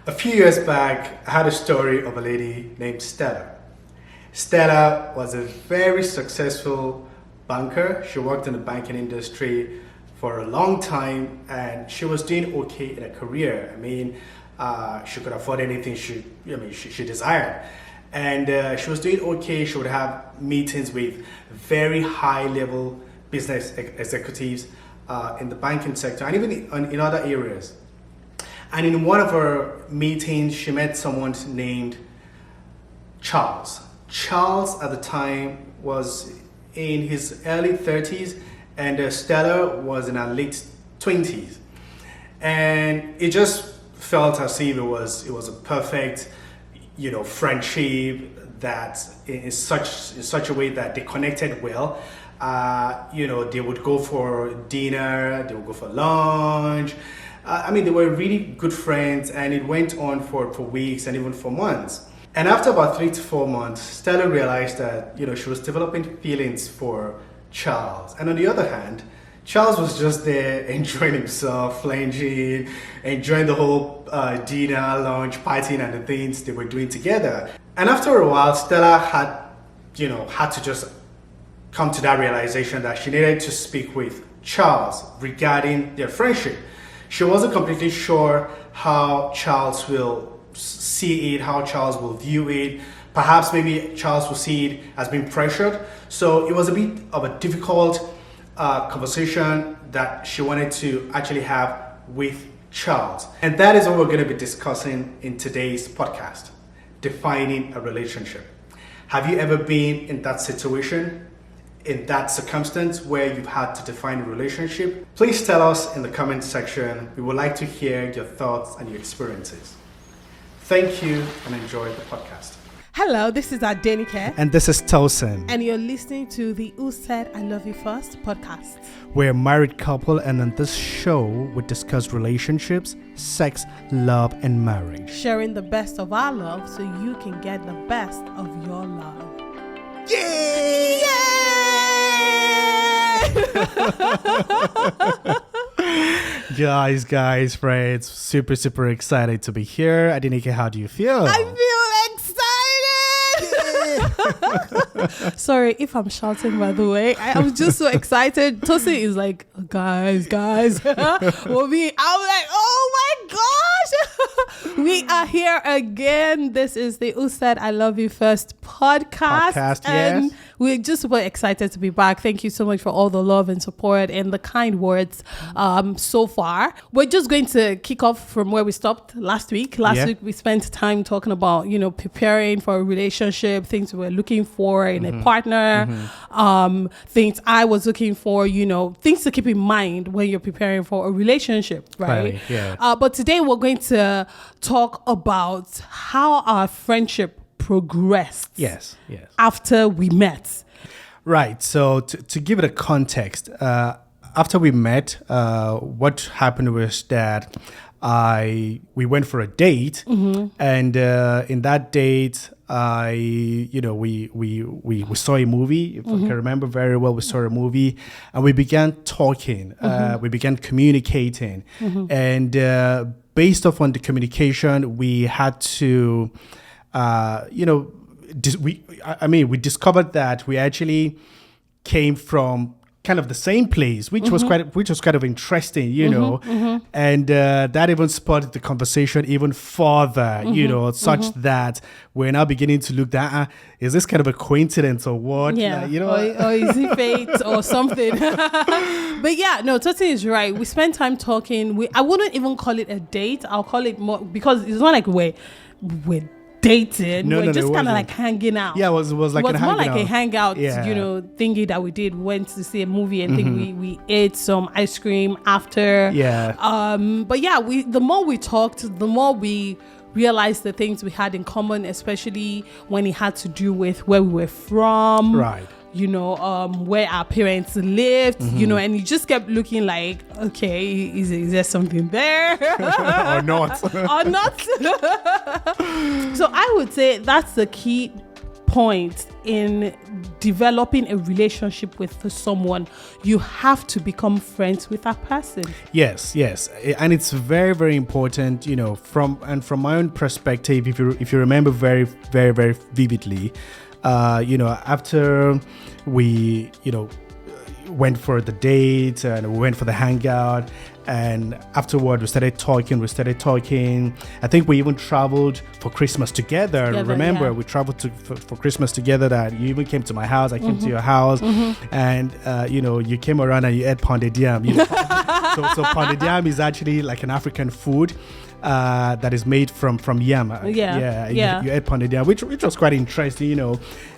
A few years back, I had a story of a lady named Stella. Stella was a very successful banker. She worked in the banking industry for a long time and she was doing okay in her career. She could afford anything she desired. And she was doing okay. She would have meetings with very high level business executives in the banking sector and even in other areas. And in one of her meetings, she met someone named Charles. Charles at the time was in his early 30s and Stella was in her late 20s. And it just felt as if it was a perfect, friendship that in such a way that they connected well. They would go for dinner, they would go for lunch. They were really good friends and it went on for weeks and even for months. And after about 3 to 4 months, Stella realized that, she was developing feelings for Charles. And on the other hand, Charles was just there enjoying himself, flanging, enjoying the whole dinner, lunch, partying and the things they were doing together. And after a while, Stella had to just come to that realization that she needed to speak with Charles regarding their friendship. She wasn't completely sure how Charles will see it, how Charles will view it. Perhaps maybe Charles will see it as being pressured. So it was a bit of a difficult conversation that she wanted to actually have with Charles. And that is what we're going to be discussing in today's podcast, defining a relationship. Have you ever been in that situation, in that circumstance where you've had to define a relationship? Please tell us in the comment section. We would like to hear your thoughts and your experiences. Thank you and enjoy the podcast. Hello, this is Adenike. And this is Tosin. And you're listening to the Who Said I Love You First podcast. We're a married couple and on this show we discuss relationships, sex, love and marriage. Sharing the best of our love so you can get the best of your love. Yay! Guys, friends, super excited to be here. Adenike, how do you feel? I feel excited. Sorry if I'm shouting, by the way. I'm just so excited. Tosin is like, guys. I'm like, oh my gosh. We are here again. This is the Who Said I Love You First podcast. And yes. We're just super excited to be back. Thank you so much for all the love and support and the kind words so far. We're just going to kick off from where we stopped last week. Last week we spent time talking about, preparing for a relationship, things we were looking for in a partner, things I was looking for, things to keep in mind when you're preparing for a relationship, right? Yeah. But today we're going to talk about how our friendship progressed. Yes. After we met. Right. So to give it a context, after we met, what happened was that we went for a date, and in that date, we saw a movie. If I can remember very well, we saw a movie, and we began talking. We began communicating, and based off on the communication, we had to. We discovered that we actually came from kind of the same place, which was kind of interesting, and that even spurred the conversation even further, such that we're now beginning to look at is this kind of a coincidence or what? Yeah, or is it fate or something? But yeah, no, Tosin is right. We spent time talking. I wouldn't even call it a date. I'll call it more because it's not like we're dating. We're just kind of like hanging out. Yeah, it was like a hangout, thingy that we did. Went to see a movie and think we ate some ice cream after. Yeah. But yeah, the more we talked, the more we realized the things we had in common, especially when it had to do with where we were from. Right. Where our parents lived, and you just kept looking like, okay, is there something there? Or not. Or not. So I would say that's the key point in developing a relationship with someone, you have to become friends with that person. Yes, and it's very, very important. From my own perspective, if you remember very, very, very vividly, after we went for the date and we went for the hangout, and afterward we started talking. I think we even traveled for Christmas together. Remember, we traveled for Christmas together. That you even came to my house, I came to your house, and you came around and you ate pounded yam. So pounded yam is actually like an African food that is made from yam. You ate pounded yam, which was quite interesting,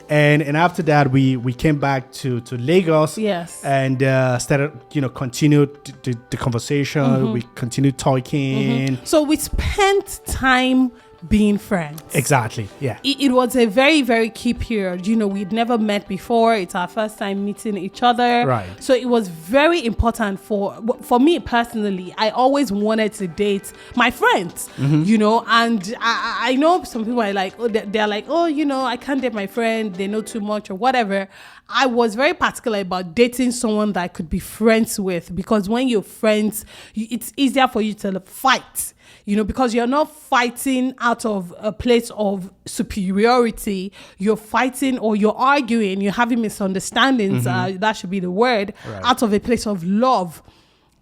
And after that, we came back to Lagos. Yes. And started, continued the conversation. We continued talking. So we spent time being friends. Exactly. Yeah. It was a very, very key period. We'd never met before. It's our first time meeting each other. Right. So it was very important for me personally. I always wanted to date my friends, and I know some people are like, they're like, I can't date my friend. They know too much or whatever. I was very particular about dating someone that I could be friends with, because when you're friends, it's easier for you to fight. Because you're not fighting out of a place of superiority. You're fighting or you're arguing, you're having misunderstandings, that should be the word, right, out of a place of love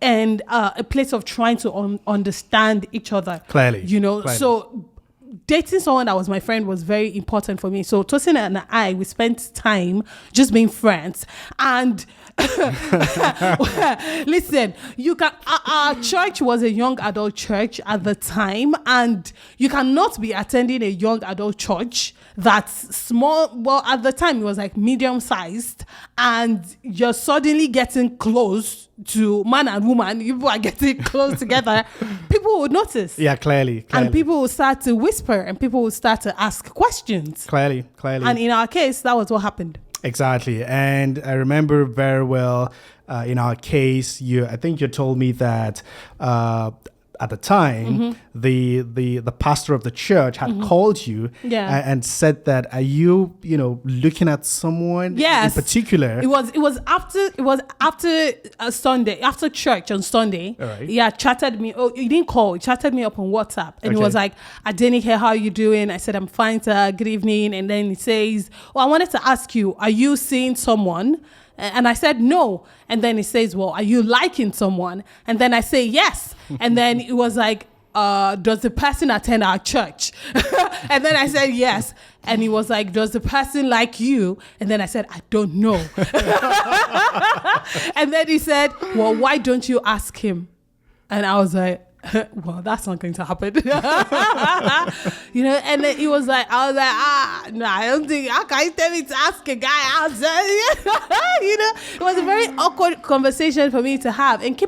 and a place of trying to understand each other. Clearly. Clearly. So dating someone that was my friend was very important for me. So Tosin and we spent time just being friends. And listen, you can. Our church was a young adult church at the time, and you cannot be attending a young adult church that's small. Well, at the time it was like medium sized, and you're suddenly getting close to man and woman. People are getting close together. People would notice. Yeah, clearly. And people will start to whisper, and people will start to ask questions. Clearly. And in our case, that was what happened. Exactly. And I remember very well, in our case, I think you told me that at the time, the pastor of the church had called you and said that, are you, looking at someone in particular? It was after Sunday, after church on Sunday. All right. Yeah, chatted me. Oh, he didn't call. He chatted me up on WhatsApp. And he was like, Adenike, how are you doing? I said, I'm fine, sir. Good evening. And then he says, I wanted to ask you, are you seeing someone? And I said, no. And then he says, well, are you liking someone? And then I say, yes. And then it was like, does the person attend our church? And then I said, yes. And he was like, does the person like you? And then I said, I don't know. And then he said, well, why don't you ask him? And I was like, well, that's not going to happen. And then he was like, no, I don't think, how can you tell me to ask a guy outside? It was a very awkward conversation for me to have, and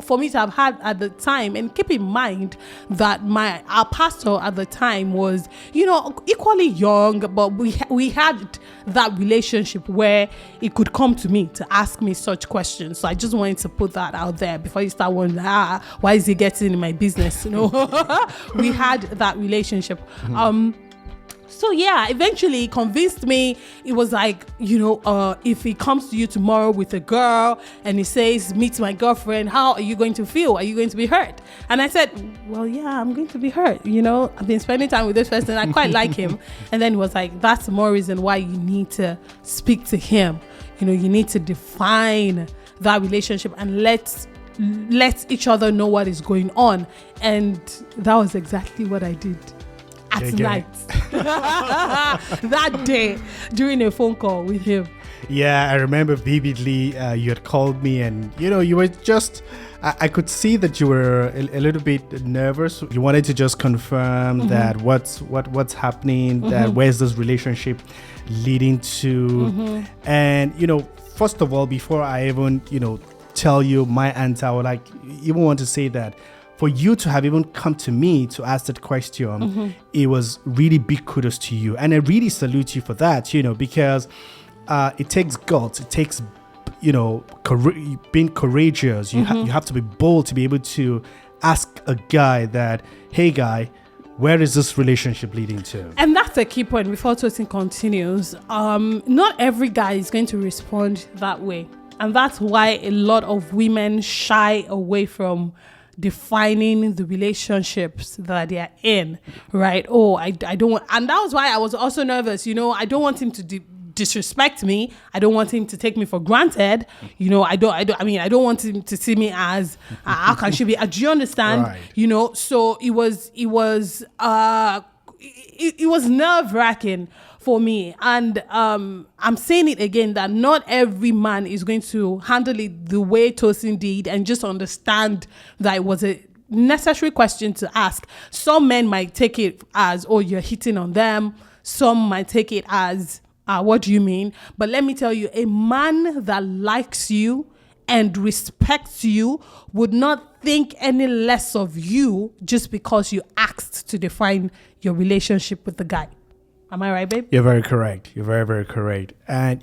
for me to have had at the time. And keep in mind that our pastor at the time was, equally young, but we had that relationship where he could come to me to ask me such questions. So I just wanted to put that out there before you start wondering, why is he getting in my business? We had that relationship. So yeah, eventually he convinced me. It was like, if he comes to you tomorrow with a girl and he says, meet my girlfriend, how are you going to feel? Are you going to be hurt? And I said, well, yeah, I'm going to be hurt. I've been spending time with this person. I quite like him. And then he was like, that's more reason why you need to speak to him. You need to define that relationship and let each other know what is going on. And that was exactly what I did at night. That day during a phone call with him. Yeah, I remember vividly, you had called me and you were just, I could see that you were a little bit nervous. You wanted to just confirm that what's happening, that where's this relationship leading to. And first of all, before I even tell you my answer, I would even want to say that for you to have even come to me to ask that question, it was really big kudos to you. And I really salute you for that, because it takes guts. It takes, being courageous. You have to be bold to be able to ask a guy that, hey guy, Where is this relationship leading to? And that's a key point before Tosin continues. Not every guy is going to respond that way. And that's why a lot of women shy away from defining the relationships that they are in, right? Oh, I don't want, and that was why I was also nervous. I don't want him to disrespect me. I don't want him to take me for granted. I don't want him to see me as how can she be? Do you understand? Right. So it was nerve-wracking for me. And I'm saying it again that not every man is going to handle it the way Tosin did and just understand that it was a necessary question to ask. Some men might take it as, oh, you're hitting on them. Some might take it as, what do you mean? But let me tell you, a man that likes you and respects you would not think any less of you just because you asked to define your relationship with the guy. Am I right, babe? You're very correct. You're very, very correct. And,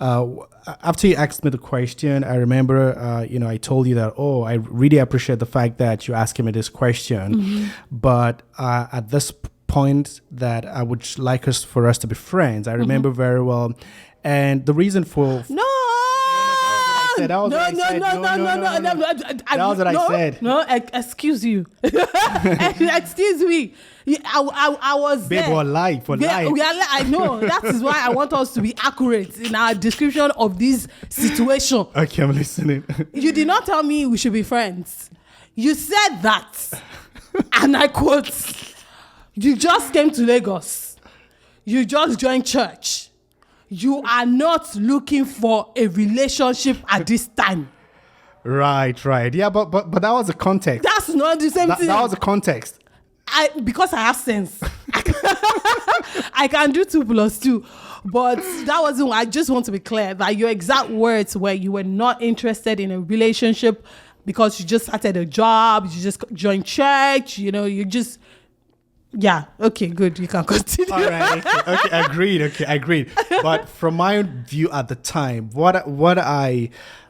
after you asked me the question, I remember, I told you that, I really appreciate the fact that you're asking me this question. Mm-hmm. But at this point that I would like for us to be friends, I remember very well. And the reason for... No! That was what I said. No, excuse you. Excuse me. I was babe, there. for life. I know. That is why I want us to be accurate in our description of this situation. Okay, I'm listening. You did not tell me we should be friends. You said that. And I quote, you just came to Lagos. You just joined church. You are not looking for a relationship at this time. Right. Yeah, but that was the context. That's not the same thing. That was the context. Because I have sense. I can do 2 + 2. But that wasn't, I just want to be clear that your exact words were you were not interested in a relationship because you just started a job, you just joined church, you just... Yeah. Okay. Good. You can continue. All right. Okay. Agreed. But from my view at the time, what I,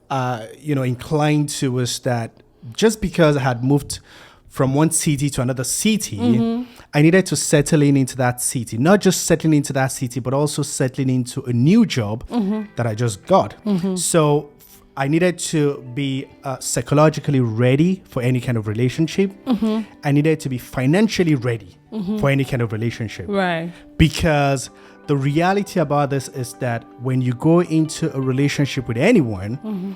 inclined to was that just because I had moved from one city to another city, mm-hmm. I needed to settle into that city. Not just settling into that city, but also settling into a new job mm-hmm. that I just got. Mm-hmm. So I needed to be psychologically ready for any kind of relationship. Mm-hmm. I needed to be financially ready mm-hmm. for any kind of relationship. Right. Because the reality about this is that when you go into a relationship with anyone, mm-hmm.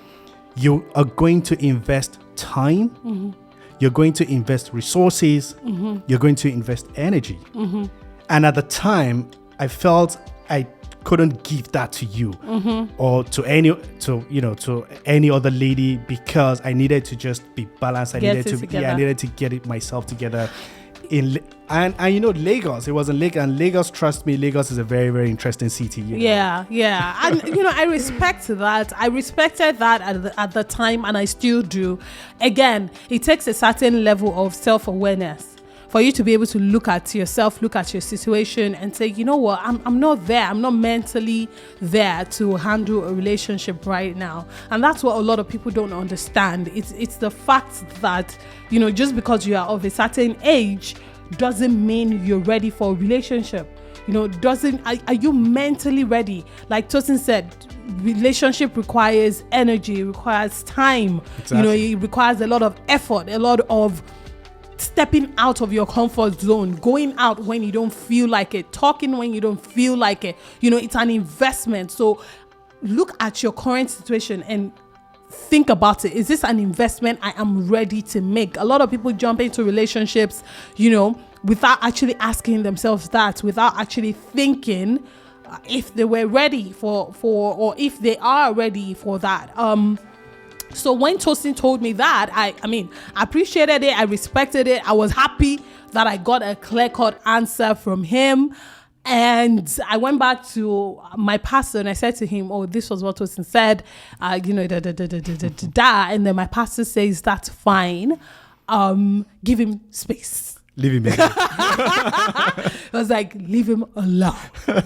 you are going to invest time, mm-hmm. you're going to invest resources, mm-hmm. you're going to invest energy. Mm-hmm. And at the time, I felt I couldn't give that to you mm-hmm. or to any other lady because I needed to just be balanced. I needed to get it myself together. And Lagos. It was in Lagos, and Lagos. Trust me, Lagos is a very, very interesting city. Yeah, and I respect that. I respected that at the time, and I still do. Again, it takes a certain level of self-awareness for you to be able to look at yourself, look at your situation and say, you know what, I'm not there. I'm not mentally there to handle a relationship right now. And that's what a lot of people don't understand. It's the fact that, just because you are of a certain age doesn't mean you're ready for a relationship. Are you mentally ready? Like Tosin said, relationship requires energy, requires time. Exactly. It requires a lot of effort, a lot of stepping out of your comfort zone, going out when you don't feel like it, talking when you don't feel like it. It's an investment. So look at your current situation and think about it. Is this an investment I am ready to make? A lot of people jump into relationships, without actually asking themselves that, without actually thinking if they were ready for or if they are ready for that. So when Tosin told me that, I appreciated it. I respected it. I was happy that I got a clear-cut answer from him. And I went back to my pastor and I said to him, oh, this was what Tosin said, And then my pastor says, that's fine. Give him space. Leave him alone. I was like, leave him alone.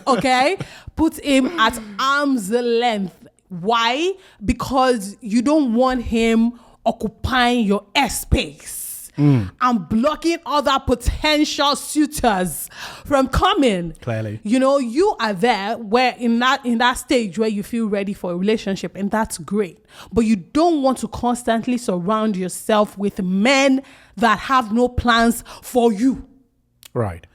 Okay? Put him at arm's length. Why? Because you don't want him occupying your airspace. and blocking other potential suitors from coming. Clearly. You are there where in that stage where you feel ready for a relationship, and that's great. But you don't want to constantly surround yourself with men that have no plans for you. Right.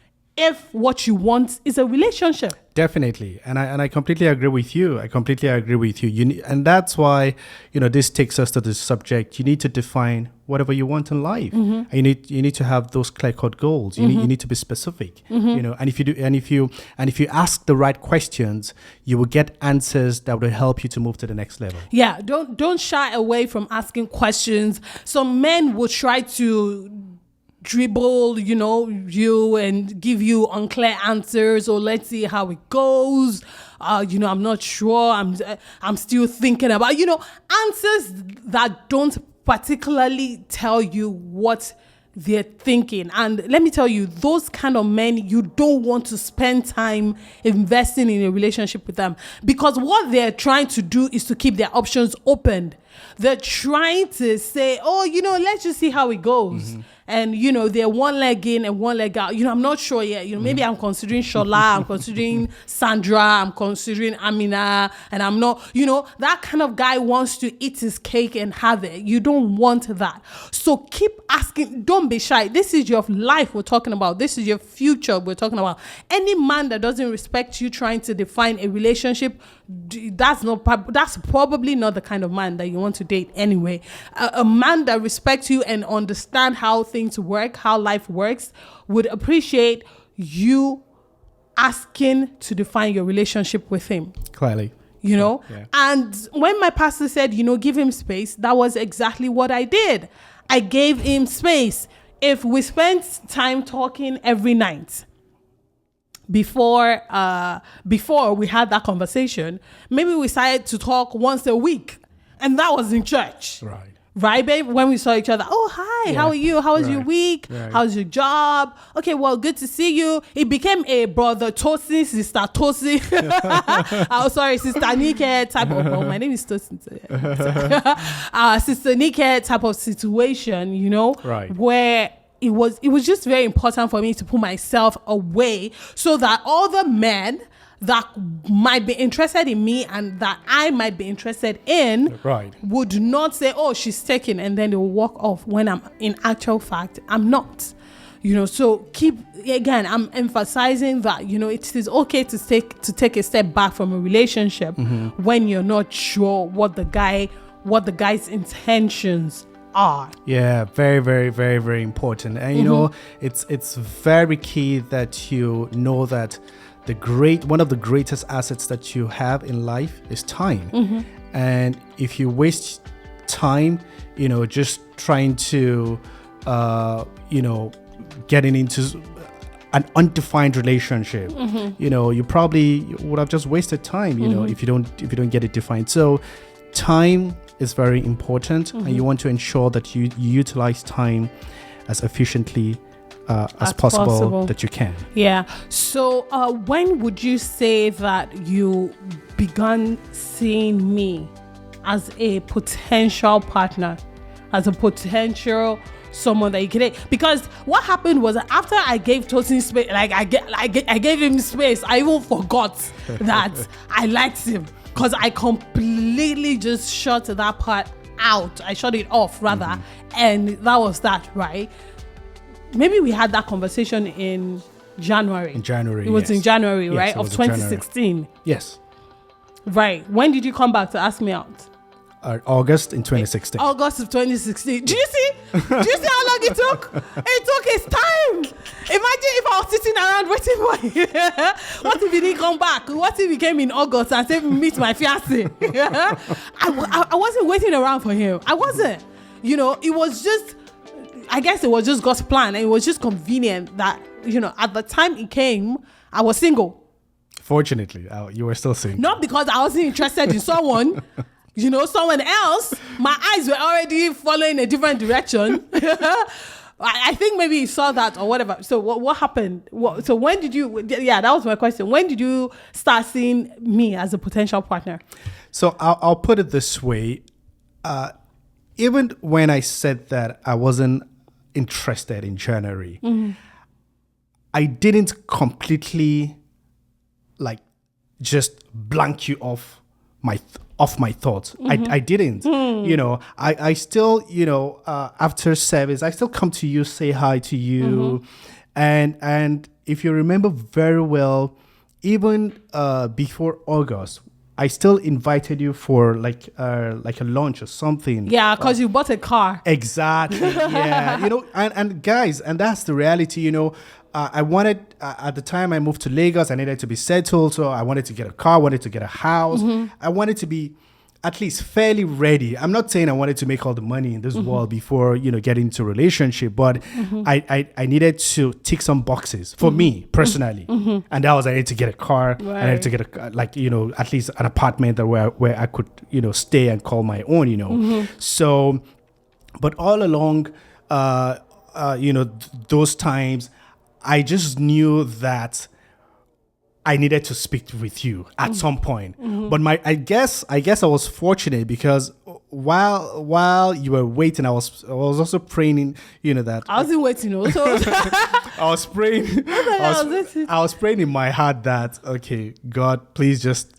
If what you want is a relationship. Definitely. And I completely agree with you. And that's why, this takes us to the subject. You need to define whatever you want in life. And you need to have those clear-cut goals. You need to be specific. And if you ask the right questions, you will get answers that will help you to move to the next level. Yeah, don't shy away from asking questions. Some men will try to dribble, you and give you unclear answers, or let's see how it goes. I'm not sure. I'm still thinking about, answers that don't particularly tell you what they're thinking. And let me tell you, those kind of men, you don't want to spend time investing in a relationship with them, because what they're trying to do is to keep their options open. They're trying to say, let's just see how it goes. And, they're one leg in and one leg out. I'm not sure yet. Maybe I'm considering Shola, I'm considering Sandra, I'm considering Amina, and I'm not, that kind of guy wants to eat his cake and have it. You don't want that. So keep asking. Don't be shy. This is your life we're talking about. This is your future we're talking about. Any man that doesn't respect you trying to define a relationship, that's probably not the kind of man that you want to date anyway. A man that respects you and understand how things work, how life works, would appreciate you asking to define your relationship with him. Clearly. Yeah. And when my pastor said, give him space, that was exactly what I did. I gave him space. If we spent time talking every night, before we had that conversation, maybe we started to talk once a week, and that was in church. Right, babe? When we saw each other, hi, how are you? How was your week? How's your job? Okay, well, good to see you. It became a brother Tosin, sister Tosin. Sister Adenike type of, my name is Tosin. Sister Adenike type of situation, where it was just very important for me to put myself away so that all the men that might be interested in me and that I might be interested in would not say, she's taken, and then they will walk off, when I'm in actual fact, I'm not. So I'm emphasizing that, it is okay to take a step back from a relationship when you're not sure what the guy's intentions are. Yeah, very, very, very, very important. And it's very key that you know that one of the greatest assets that you have in life is time. And if you waste time, just trying to getting into an undefined relationship, you probably would have just wasted time, if you don't get it defined. So time is very important, and you want to ensure that you utilize time as efficiently as possible that you can. Yeah. So when would you say that you began seeing me as a potential partner, as a potential someone that you could date? Because what happened was, after I gave Tosin space, I gave him space, I even forgot that I liked him, because I completely just shut that part out. I shut it off rather, and that was that, right? Maybe we had that conversation in January. It was in January, right? Of 2016. Yes. Right. When did you come back to ask me out? August in 2016. August of 2016. Do you see how long it took? It took its time. Imagine if I was sitting around waiting for him. What if he didn't come back? What if he came in August and said, meet my fiancé? I wasn't waiting around for him. I wasn't. It was just, I guess it was just God's plan. And it was just convenient that, at the time it came, I was single. Fortunately, you were still single. Not because I wasn't interested in someone. Someone else, my eyes were already following a different direction. I think maybe he saw that or whatever. So what happened? So when did you, that was my question. When did you start seeing me as a potential partner? So I'll put it this way. Even when I said that I wasn't interested in January, I didn't completely like just blank you off my thoughts. I didn't. I still, after service, I still come to you, say hi to you, and if you remember very well, even before August, I still invited you for like a lunch or something. Yeah, because you bought a car. Exactly. Yeah. And guys, and that's the reality. I wanted at the time I moved to Lagos, I needed to be settled, so I wanted to get a car, wanted to get a house. I wanted to be at least fairly ready. I'm not saying I wanted to make all the money in this world before getting into a relationship, but I needed to tick some boxes for me personally, and that was I needed to get a car. Right. I needed to get at least an apartment where I could stay and call my own. So, but all along, those times, I just knew that I needed to speak with you at some point. But I guess I was fortunate because while you were waiting, I was also praying that I wasn't waiting also. I was praying. I was praying in my heart that, okay, God, please just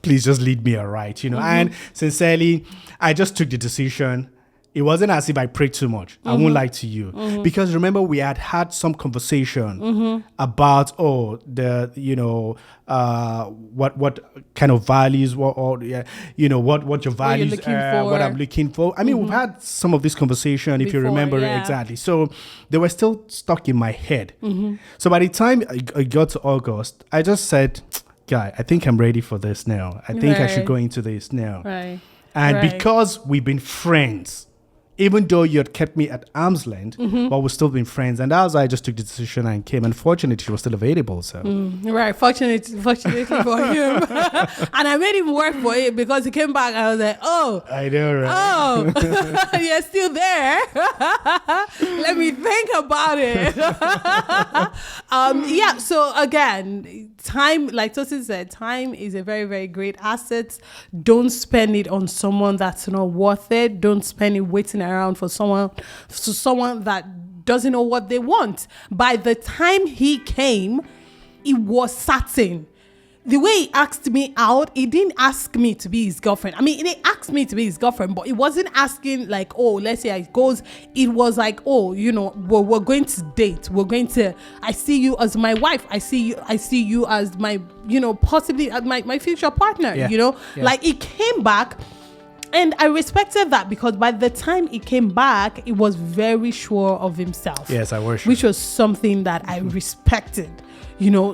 please just lead me aright, And sincerely, I just took the decision. It wasn't as if I prayed too much. I won't lie to you. Because remember, we had some conversation about, what kind of values, what your values are, what I'm looking for. I mean, we've had some of this conversation, if you remember exactly. So they were still stuck in my head. So by the time I got to August, I just said, guy, I think I'm ready for this now. I think I should go into this now. Right. And because we've been friends, even though you had kept me at arm's length, but we've still been friends. And that was I just took the decision and came. And fortunately, she was still available. So right, fortunately for him. And I made him work for it because he came back. I was like, oh. I know, right? Oh, you're still there. Let me think about it. So again, time, like Tosin said, time is a very, very great asset. Don't spend it on someone that's not worth it. Don't spend it waiting around for someone that doesn't know what they want. By the time he came, it was certain. The way he asked me out, he didn't ask me to be his girlfriend. I mean, he asked me to be his girlfriend, but it wasn't asking like, oh, let's see how it goes. It was like, oh, we're going to date. I see you as my wife. I see you as my, possibly my future partner, Like, he came back. And I respected that because by the time he came back, he was very sure of himself. Yes, I worship. Which was something that I respected,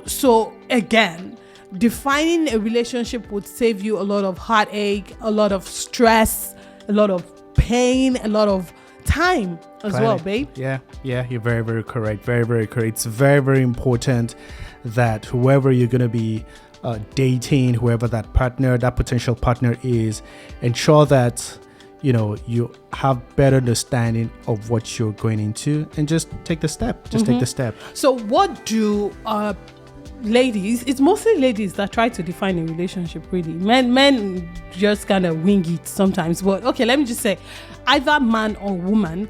So again, defining a relationship would save you a lot of heartache, a lot of stress, a lot of pain, a lot of time as well, babe. Yeah, you're very, very correct. Very, very correct. It's very, very important that whoever you're going to be dating, whoever that potential partner is, ensure that you have better understanding of what you're going into and just take the step. Take the step. So what do ladies, it's mostly ladies that try to define a relationship, really. Men just kind of wing it sometimes. But okay, let me just say, either man or woman,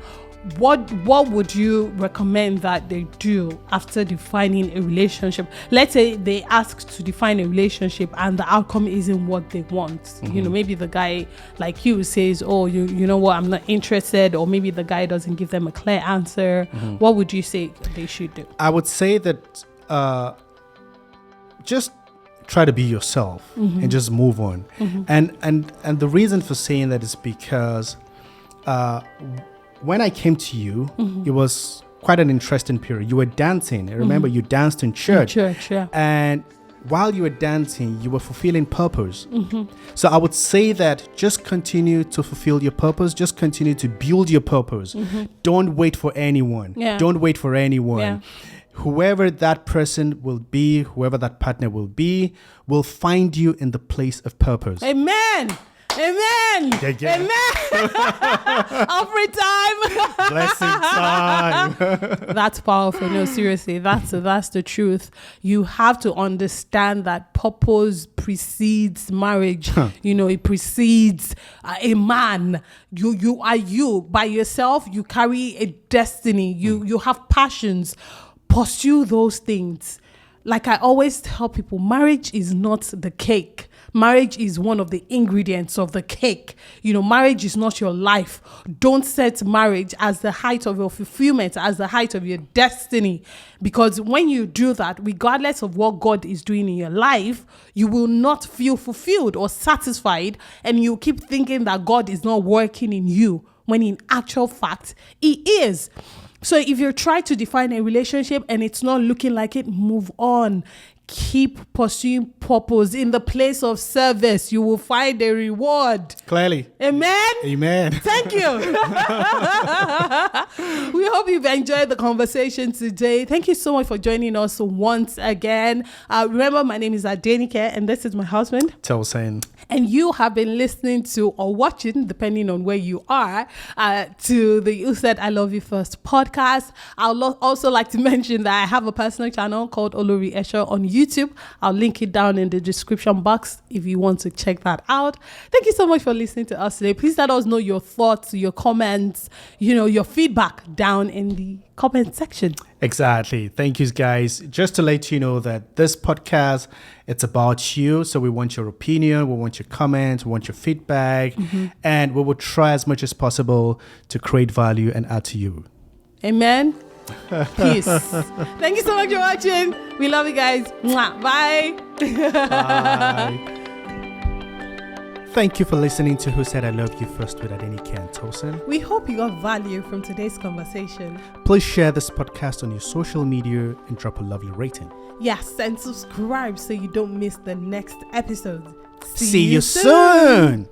what would you recommend that they do after defining a relationship? Let's say they ask to define a relationship and the outcome isn't what they want. Maybe the guy, like you, says, oh, you know what, I'm not interested, or maybe the guy doesn't give them a clear answer. What would you say they should do? I would say that just try to be yourself and just move on. And the reason for saying that is because when I came to you, it was quite an interesting period. You were dancing. I remember you danced in church. And while you were dancing, you were fulfilling purpose. So I would say that just continue to fulfill your purpose. Just continue to build your purpose. Don't wait for anyone. Don't wait for anyone. Whoever that person will be, whoever that partner will be, will find you in the place of purpose. Amen. Amen. Yeah. Amen. Offering time. Blessing time. That's powerful. No, seriously, that's the truth. You have to understand that purpose precedes marriage. It precedes a man. You are you by yourself. You carry a destiny. You have passions. Pursue those things. Like I always tell people, marriage is not the cake. Marriage is one of the ingredients of the cake. Marriage is not your life. Don't set marriage as the height of your fulfillment, as the height of your destiny. Because when you do that, regardless of what God is doing in your life, you will not feel fulfilled or satisfied. And you keep thinking that God is not working in you, when in actual fact, He is. So if you're trying to define a relationship and it's not looking like it, move on. Keep pursuing purpose. In the place of service, you will find a reward. Clearly. Amen? Amen. Thank you. We hope you've enjoyed the conversation today. Thank you so much for joining us once again. Remember, my name is Adenike, and this is my husband, Tosin. And you have been listening to or watching, depending on where you are, to the You Said I Love You First podcast. I'd also like to mention that I have a personal channel called Olori Esho on YouTube. I'll link it down in the description box if you want to check that out. Thank you so much for listening to us today. Please let us know your thoughts, your comments, your feedback down in the comment section. Exactly. Thank you, guys. Just to let you know that this podcast, it's about you. So we want your opinion, we want your comments, we want your feedback, and we will try as much as possible to create value and add to you. Amen. Peace. Thank you so much for watching. We love you guys. Mwah. Bye. Bye. Thank you for listening to Who Said I Love You First with Adenike Tosin. We hope you got value from today's conversation. Please share this podcast on your social media and drop a lovely rating. Yes, and subscribe so you don't miss the next episode. See you soon.